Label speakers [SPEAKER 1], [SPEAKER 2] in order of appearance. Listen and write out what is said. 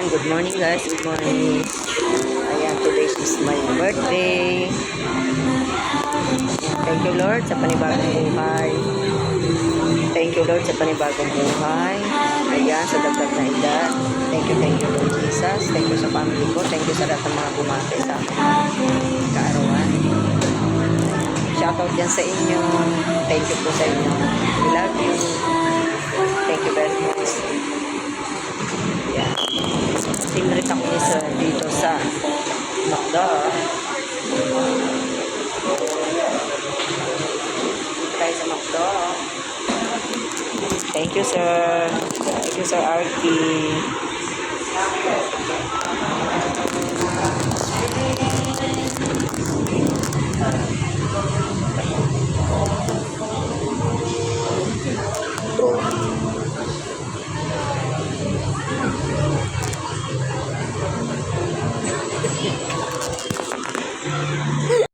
[SPEAKER 1] Ayan, good morning guys, good morning. Ayan, today is my birthday. Thank you Lord sa panibagong buhay. Thank you Lord sa panibagong buhay. Ayan, sa dagdag na edad. Thank you Lord Jesus. Thank you sa family ko. Thank you sa lahat ng mga bumati sa akin. Kaarawan. Shoutout dyan sa inyo. Thank you po sa inyo. We love you. Thank you very much. Ayan. Timrit ako ni sir dito sa Macdo. Tayo sa Macdo. Thank you sir. Thank you sir Arky.